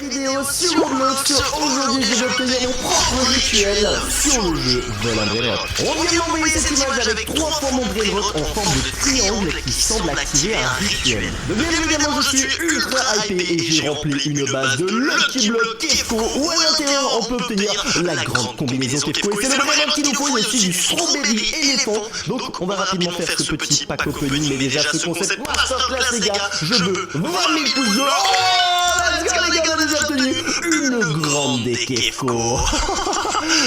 nouvelle vidéo sur Roblox. Aujourd'hui je vais obtenir mon propre rituel sur le jeu de la Brainrot. On vient d'envoyer cette image avec 3 fois mon Brainrot en forme de triangle qui semble activer un rituel. Donc bien évidemment je suis ultra hypé et j'ai rempli une base de Lucky Block Kefko où à l'intérieur on peut obtenir la grande combinaison Kefko. Et c'est le Brainrot qu'il nous faut, il y a aussi du strawberry éléphant. Donc on va rapidement faire ce petit pack opening, mais déjà ce concept masterclass les gars, je veux 20 000 pouces de... Oh let's go les gars, on a déjà obtenu une grande Kefko.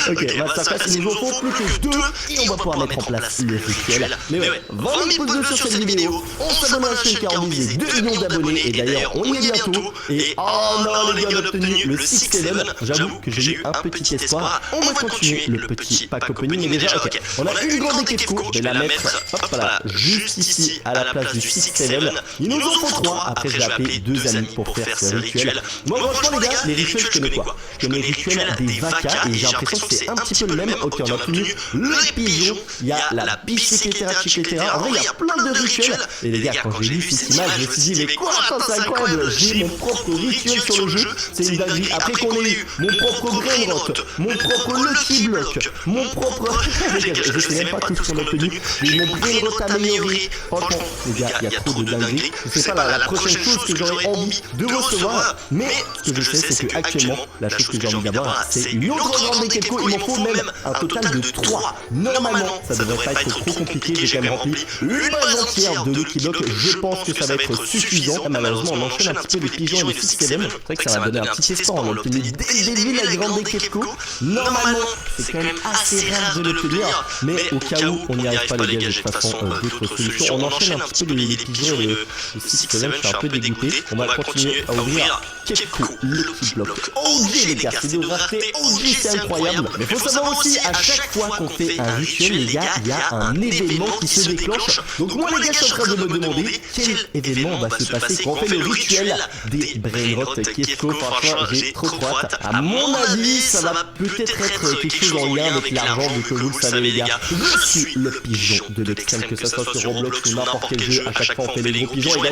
Ok, masterclass, il nous en faut plus que 2 et on va pouvoir mettre en place le rituel. Mais ouais, 20 000 pouces bleus sur cette vidéo, on s'abonne à la chaîne car on vise les 2 millions d'abonnés et d'ailleurs on y est bientôt. Et oh non les gars, on a obtenu le 6-7, j'avoue que j'ai eu un petit espoir. On va continuer le petit pack opening, mais déjà ok, on a une grande Kefko, je vais la mettre hop là, juste ici à la place du 6-7. Il nous en faut 3, après je vais appeler 2 amis pour faire ce rituel. Moi franchement les gars, les rituels je connais quoi? Je connais les rituels des vacas et j'ai l'impression que c'est un petit peu le même. Ok, on a obtenu le pigeon, il y a la bicyclette, en vrai il y a plein de rituels. Et les gars, quand j'ai lu cette image, je me suis dit mais quoi, attends, c'est incroyable, j'ai mon propre rituel sur le jeu, c'est une dinguerie. Après qu'on ait eu mon propre Brainrot, mon propre Lucky Block, mon propre... Les gars, je sais même pas tout ce qu'on a obtenu, mais mon Brainrot amélioré. Franchement, les gars, il y a trop de dingueries. Je sais pas la prochaine chose que j'aurais envie de recevoir, mais ce que je sais c'est que actuellement, la chose que j'ai envie d'avoir, c'est une autre grande Kefko. Il m'en faut même un total de 3. Normalement, ça devrait pas être trop compliqué. J'ai quand même rempli une base entière de Lucky Block. Je pense que ça va être suffisant. Malheureusement, on enchaîne un petit peu les pigeons et les 6-7. C'est vrai que ça va donner un petit espoir. On a obtenu dès le début la grande Kefko. Normalement, c'est quand même assez rare de l'obtenir, mais au cas où on n'y arrive pas les gars, de toute façon d'autres solutions. On enchaîne un petit peu les pigeons et les 6-7. Je suis un peu dégoûté. On va continuer à ouvrir Kefko Lucky Block. OG les gars, c'est des raretés OG, c'est incroyable. Mais faut savoir aussi, à chaque fois qu'on fait un rituel les gars, il y a un événement qui se déclenche. Donc moi les gars, je suis en train de me demander quel événement va se passer quand on fait le rituel des Brainrot Kefko. Franchement, j'ai trop hâte. À mon avis, ça va peut-être être quelque chose en lien avec l'argent, vu que vous le savez les gars, je suis le pigeon de l'extrême, que ça soit sur Roblox ou n'importe quel jeu. À chaque fois on fait les gros pigeons. Et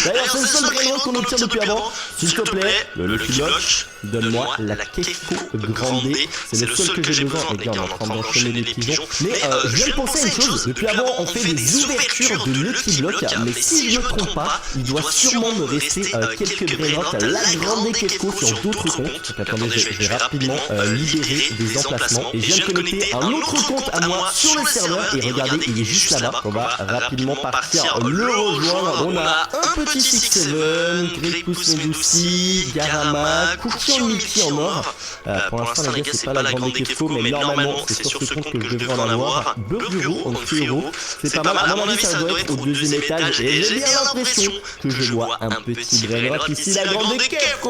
d'ailleurs c'est le seul Brainrot qu'on obtient depuis avant. S'il te plaît, le Lucky Block, donne-moi la Kefko grande. C'est le seul que j'ai besoin. Les gars, on est en train d'enchaîner les pigeons. Mais je viens de penser à une chose. Depuis avant, on fait des ouvertures de Lucky Block. Mais si je me trompe pas, il doit sûrement me rester quelques Brainrot, la grande Kefko sur d'autres comptes. Donc attendez, je vais rapidement libérer des emplacements. Et je viens de connecter un autre compte à moi sur le serveur. Et regardez, il est juste là-bas. On va rapidement partir le rejoindre. On a un petit 6-7, Gripus Medusi, Garama, Cookie Mickey en or. Pour l'instant les gars, c'est pas la grande Kefko, mais normalement c'est sur ce compte que je devrais en avoir. Burguro en Kyoro, c'est pas mal. À mon avis, ça doit être au 2e étage. Et j'ai bien l'impression que je vois un petit Brainrot ici, la grande Kefko.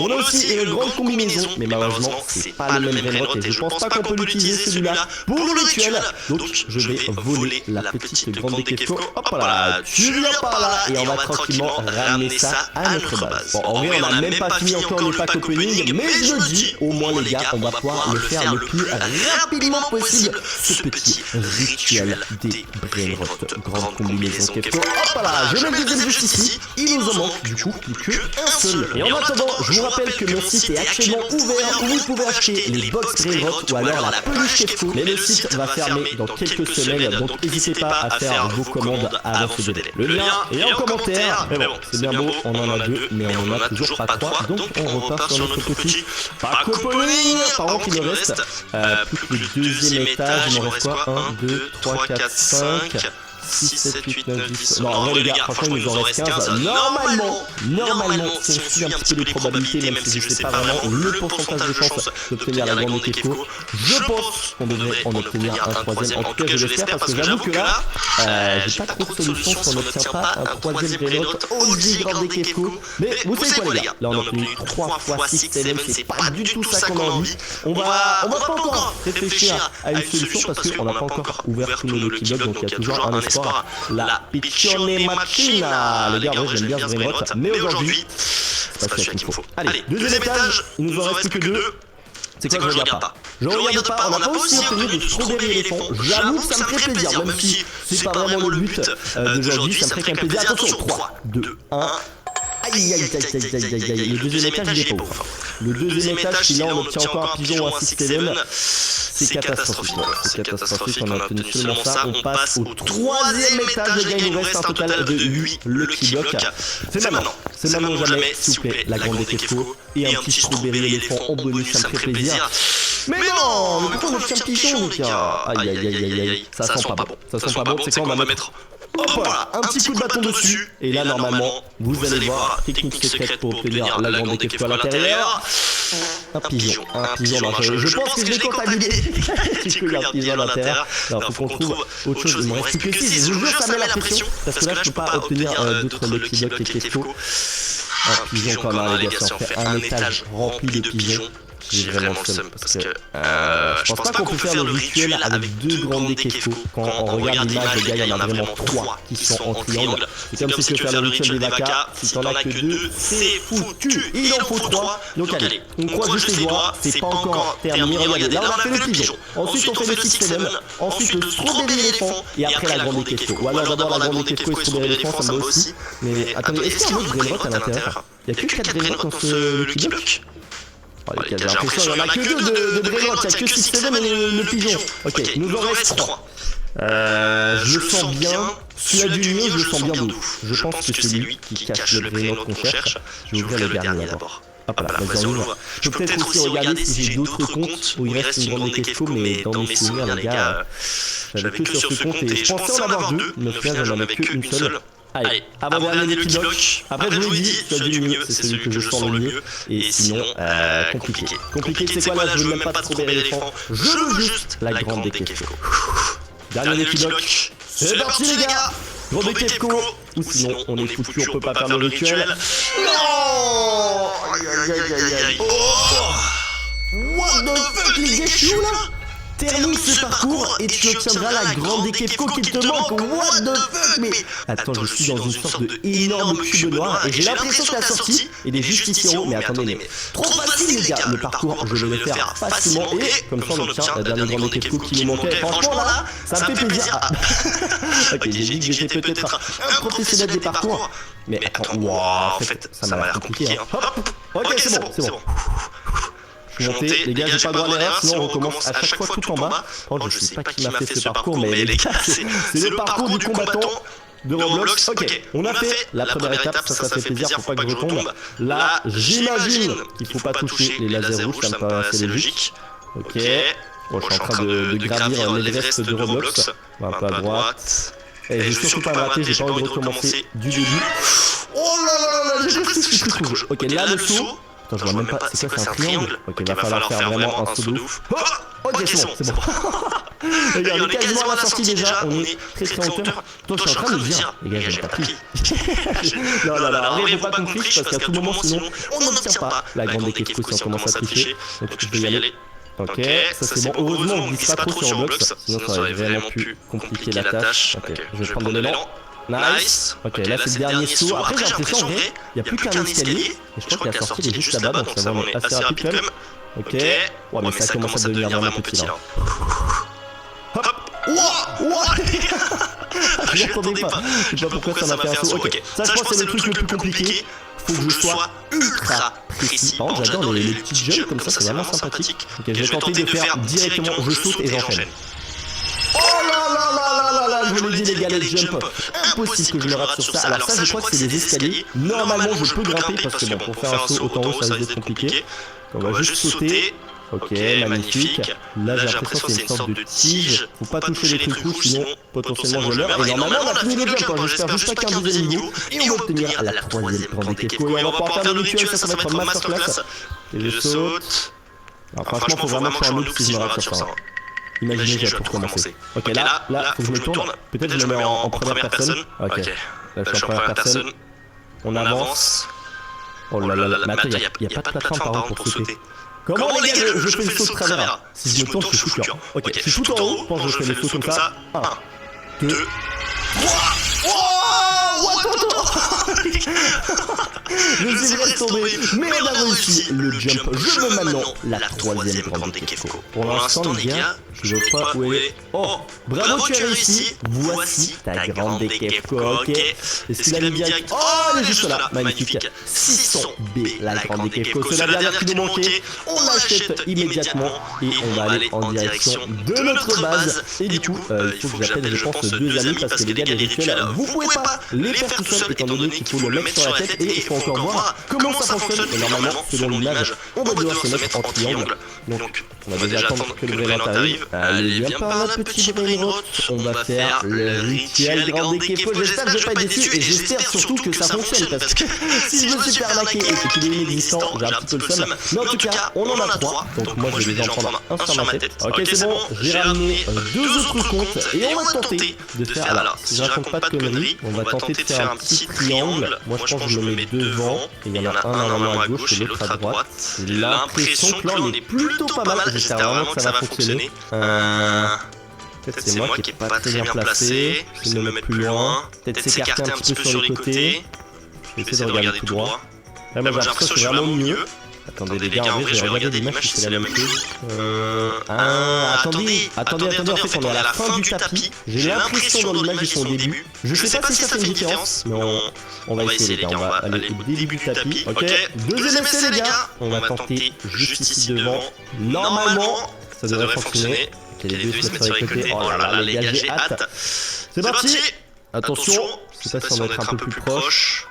On a aussi une grande combinaison, mais malheureusement c'est pas le même Brainrot et je pense pas qu'on peut l'utiliser celui-là pour le rituel. Donc je vais voler la petite grande Kefko. Hop là, tu viens par là et on va tranquillement ramener ça à notre base. Bon, en vrai on a même pas fini encore le pack opening, mais je dis au moins les gars, on va pouvoir le faire le plus rapidement possible, ce petit rituel des Brainrot grande combinaison Kefko. Hop là, je mets le deuxième juste ici. Il nous en manque du coup plus qu'un seul. Et en attendant, je vous rappelle que mon site est actuellement ouvert où vous pouvez acheter les box Brainrot ou alors la peluche Kefko. Mais le site va fermer dans quelques semaines, donc n'hésitez pas à faire vos commandes avant ce délai. Le lien est en commentaire. Mais bon, c'est bien beau, on en a 2, mais on en a toujours pas 3, donc on repart sur notre petit pack opening. Par contre il me reste plus que le 2e étage. Il me reste quoi? 1, 2, 3, 4, 5 6, 7, 8, 9, 10... Non, en vrai les gars, franchement il nous en reste 15. Normalement, si on suit un petit peu les probabilités, même si je sais pas vraiment le pourcentage de chance d'obtenir la grande Kefko, je pense qu'on devrait en obtenir un 3ème. En tout cas, je l'espère parce que j'avoue que là, j'ai pas trop de solutions si on n'obtient pas un 3ème Brainrot OG grande Kefko. Mais vous savez quoi les gars, là on a obtenu 3 fois 6-7, c'est pas du tout ça qu'on a envie. On va pas encore réfléchir à une solution parce qu'on n'a pas encore ouvert tous nos Lucky Block, donc il y a toujours un espoir. La Piccione Machina. Les gars, en vrai, j'aime bien ce Brainrot, mais aujourd'hui, c'est pas ce qu'il faut. Allez, 2e étage, il nous en reste plus que 2. C'est quoi que je regarde pas? Je regarde pas, on n'a pas aussi obtenu de strawberry éléphant. J'avoue que ça me ferait plaisir, même si c'est pas vraiment le but d'aujourd'hui, ça me ferait quand même plaisir. Attention, 3, 2, 1. Aïe, aïe, aïe, aïe, aïe, aïe, aïe. Le deuxième étage, il est pas ouf. Le deuxième étage, si là on obtient encore un pigeon ou un 6-7, c'est catastrophique. C'est catastrophique, on a obtenu seulement ça. On passe au troisième étage, les gars, il nous reste un total de 8 Lucky Block. C'est maintenant. C'est maintenant ou jamais, s'il vous plaît, la grande Dekefko et un petit strawberry éléphant en bonus, ça me fait plaisir. Mais non, mais pourquoi on obtient un pigeon, les gars? Aïe, aïe, aïe, aïe, aïe, ça sent pas bon. Ça sent pas bon, c'est quand on va mettre... Hop là, un petit coup de bâton dessus. Et là, normalement, vous allez voir, technique secrète pour obtenir la grande Dekefko à l'intérieur. Un pigeon, je pense que je l'ai contaminé. Il y a un pigeon à l'intérieur. Alors, faut qu'on trouve autre chose. Il me reste plus que 6. Je vous jure, ça met la pression. Parce que là, je peux pas obtenir d'autres Lucky Block Dekefko. Un pigeon quand même, les gars, si on fait un étage rempli de pigeons. J'ai vraiment le seum parce que je pense pas qu'on peut faire le rituel avec deux grandes Dekefko. Quand on regarde l'image, les gars, il y en a vraiment 3 qui sont en triangle. C'est comme si tu veux faire le rituel des vacas. Si t'en as que 2, c'est foutu. Il en faut 3. Donc allez, on croise juste les doigts. C'est pas encore terminé. Regardez, là on a fait le pigeon. Ensuite on fait le 6-7. Ensuite le strawberry éléphant. Et après la grande Dekefko. Ou alors d'abord la grande Dekefko et strawberry éléphant, ça me va aussi. Mais attendez, est-ce qu'il y a un autre brainrot à l'intérieur? Il y a que 4 brainrots dans ce Lucky Block. J'ai l'impression qu'il n'y en a que 2 de brainrot, il n'y a que 6-7 et le pigeon. Ok, il nous en reste 3. Je le sens bien. Celui-là du milieu, je le sens bien de ouf. Je pense que c'est lui qui cache le brainrot qu'on cherche. Je vais ouvrir le dernier d'abord. Hop là, vas-y, on ouvre. Je peux peut-être aussi regarder si j'ai d'autres comptes où il reste une grande Dekefko, mais dans mes souvenirs, les gars, j'avais que sur ce compte et je pensais en avoir 2, mais au final, j'en avais qu'une seule. Allez, avant-dernier Lucky Block. Après, je vous l'ai dit, celui du milieu, c'est celui que je sens le mieux. Et sinon, compliqué. Compliqué, c'est quoi là? Je veux même pas de strawberry éléphant. Je veux juste la grande Dekefko. Dernier Lucky Block. C'est parti, les gars! Grande Dekefko. Ou sinon, on est foutu, on peut pas faire le rituel. Non! Aïe, aïe, aïe, aïe, aïe. Oh! What the fuck, les gars, là? Termine ce parcours et tu obtiendras la grande Dekefko qui te manque. What the fuck? Mais attends, je suis dans une sorte de énorme cube noir et j'ai l'impression que la sortie il est juste ici en haut. Mais attendez, mais trop facile les gars. Le parcours, je vais le faire facilement et comme ça on obtient la dernière grande Dekefko qui nous manquait. Franchement là, ça me fait plaisir. Ok, j'ai dit que j'étais peut-être un professionnel des parcours. Mais attends, waouh, en fait, ça m'a l'air compliqué. Hop, ok, c'est bon. Monter, les gars, j'ai pas le droit à l'erreur, sinon on recommence à chaque fois tout en bas. Oh, je sais pas qui m'a fait ce parcours, mais les gars, c'est le parcours du combattant de Roblox. Ok, on a fait la première étape, ça fait plaisir, faut pas que je retombe. Là, j'imagine qu'il faut pas toucher les lasers rouges, ça me paraît assez logique. Ok, bon, je suis en train de gravir l'Everest de Roblox. Un peu à droite. Et je vais surtout pas me rater, j'ai pas envie de recommencer du début. Oh là là là, j'ai juste ce truc rouge. Ok, là le saut. Attends, je vois même pas, c'est quoi, c'est un triangle? Ok, il va falloir faire vraiment un saut de ouf. Ok, c'est bon. Les gars, on est quasiment à la sortie déjà, on est très en hauteur. Toi, je suis en train de le dire, les gars, j'ai pas pris. Non, en vrai, faut pas qu'on triche parce qu'à tout moment, sinon, on n'obtient pas la grande Dekefko si on commence à tricher. Donc, je vais y aller. Ok, ça c'est bon. Heureusement, on glisse pas trop sur Roblox, sinon ça aurait vraiment pu compliquer la tâche. Ok, je vais prendre de l'élan. Nice. Ok, là c'est le dernier saut. Après j'ai l'impression en vrai, il n'y a plus qu'un escalier. Et je crois que la sortie est juste là-bas, donc ça va être assez rapide quand même. Ok. Ouais, mais ça commence à devenir vraiment petit là. Hop. Ouah. Je m'attendais pas. Je sais pas pourquoi ça m'a fait un saut. Ok, ça je pense que c'est le truc le plus compliqué. Faut que je sois ultra précis. Par contre, j'adore les petits jumps comme ça, c'est vraiment sympathique. Ok, je vais tenter de faire directement, je saute et j'enchaîne. Oh là là là là là, je vous l'ai dit les gars, les jump, impossible que je le rate sur ça. Alors ça, je crois que c'est des escaliers. Normalement, je peux grimper parce que bon, pour faire un saut autant haut, ça risque d'être compliqué. On va juste sauter. Ok, magnifique. Là, j'ai l'impression que c'est une sorte de tige. Faut pas toucher les trucs rouges, sinon potentiellement je meurs. Et normalement, on a fini le jump. J'espère juste pas qu'un deuxième niveau. Et on va obtenir la troisième grande Dekefko. Et on va pouvoir faire le rituel, ça va être masterclass. Et je saute. Alors franchement, faut vraiment que je sois un noob si je me rate sur ça. Imaginez, j'ai pour commencer. Ok, là, faut que je me tourne. Peut-être je me mets en première personne. Ok, là je suis en première personne. On avance. Oh là là là, mais attends, il n'y a pas de plateforme par contre pour sauter. Comment les gars, je fais le saut de travers? Si je me tourne, je suis foutu. Ok, je suis tout en haut, je pense que je fais le saut comme ça. 1, 2, 3. Oh, attends. Je suis resté tombé, mais on a réussi le jump. Je veux maintenant la troisième grande Kefko. Pour l'instant, les gars, je vois pas où elle est. Oh, bravo, tu as réussi. Voici ta grande Kefko, ok. Est-ce qu'il a mis direct? Oh, elle est juste là, magnifique. 600B, la grande Kefko. C'est la dernière qui nous manquait. On l'achète immédiatement et on va aller en direction de notre base. Et du coup, il faut que j'appelle, je pense, 2 amis parce que les gars, les rituels, vous pouvez pas les faire tout seul étant donné qu'il faut le mettre sur la tête et il faut encore voir comment ça fonctionne. Et normalement, selon l'image, on va devoir se mettre en triangle. Donc, on va déjà attendre que le Brainrot arrive. Allez, viens par là, petit Brainrot. On va faire le rituel grande Kefko. J'espère que je vais pas être déçu et j'espère surtout que ça fonctionne parce que si je me suis fait arnaquer et qu'il est inexistant, j'ai un petit peu le seum. Mais en tout cas, on en a 3. Donc moi, je vais déjà en prendre un sur ma tête. Ok, c'est bon, j'ai ramené 2 autres comptes et on va tenter de faire. Alors, si je raconte pas de conneries, on va tenter de faire un petit triangle. Moi, je pense que je me mets devant et il y en a un normalement à gauche et l'autre à droite. J'ai l'impression que là, on est plutôt pas mal. J'espère vraiment que ça va fonctionner. Peut-être c'est moi qui est pas très bien placé. Je vais me mettre plus loin. Peut-être s'écarter un petit peu sur les côtés. Je vais essayer de regarder tout droit. Là, moi, j'ai l'impression que c'est vraiment mieux. Attendez les gars, en vrai, je vais regarder l'image si c'est la même chose. Attendez, en fait, on est à la fin du tapis. J'ai l'impression dans l'image, ils sont au début. Je sais pas si ça fait une différence, mais on va essayer, les gars. On va aller au début du tapis. Ok, deuxième essai, les gars. On va tenter juste ici devant. Normalement, ça devrait fonctionner. Ok, les deux se mettent sur les côtés. Oh là là, les gars, j'ai hâte. C'est parti. Attention, je sais pas si on va être un peu plus proche.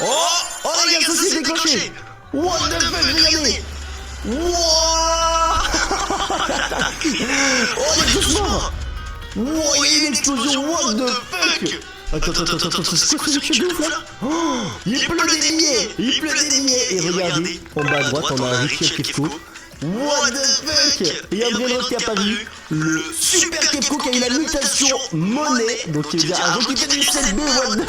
Oh, les gars, ça s'est déclenché. What the fuck, regardez. Wouah. Oh, il est doucement. Wow, il y a une explosion, what the fuck. Attends, c'est quoi ce truc de ouf là? Oh, il pleut des billets. Et regardez, en bas à droite, on a un rituel Kefko. What the fuck. Et un Brainrot qui a pas vu le super Kefko qui a eu la mutation monnaie. Donc il y a un jeu qui fait du 7B, what the.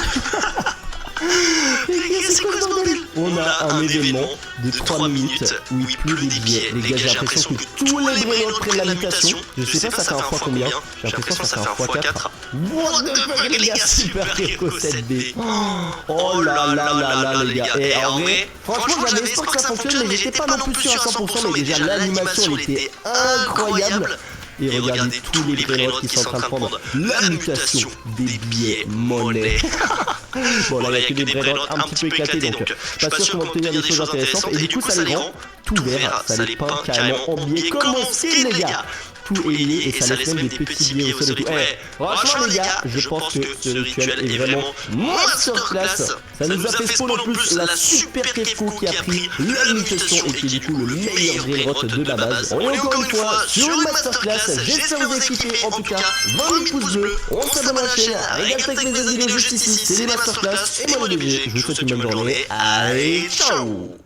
C'est quoi ce bordel? On a un événement de 3 minutes où il pleut des billets. Les gars, j'ai l'impression que tous les Brainrot prennent la mutation. Je sais pas ça fait un fois combien. J'ai l'impression que ça fait un fois 4. What the fuck, les gars, super Kefko 7B. Oh là là les gars. Et en vrai, franchement, j'avais espoir que ça fonctionne, mais j'étais pas non plus sûr à 100%. Mais déjà, l'animation, elle était incroyable. Et regardez tous les Brainrot qui sont en train de prendre la mutation des billets monnaie. Bon, là, il y a que des Brainrot un petit peu éclatés, donc pas sûr qu'on va obtenir des choses intéressantes. Et du coup, ça les rend tout vert, ça les peint carrément en billets. Comme on sait, les gars. Tout est lié et ça laisse même des petits billets au sol et tout. Franchement, les gars, je pense que ce rituel est vraiment masterclass. Ça nous a fait spawn en plus la super Kefko qui a pris la mutation et qui est du coup le meilleur Brainrot de la base. On est encore une fois sur une masterclass. J'espère vous équiper en tout cas. 20 000 pouces bleus, on s'abonne à la chaîne. Régale avec les vidéos juste ici. C'est les masterclass et moi le DG. Je vous souhaite une bonne journée. Allez, ciao.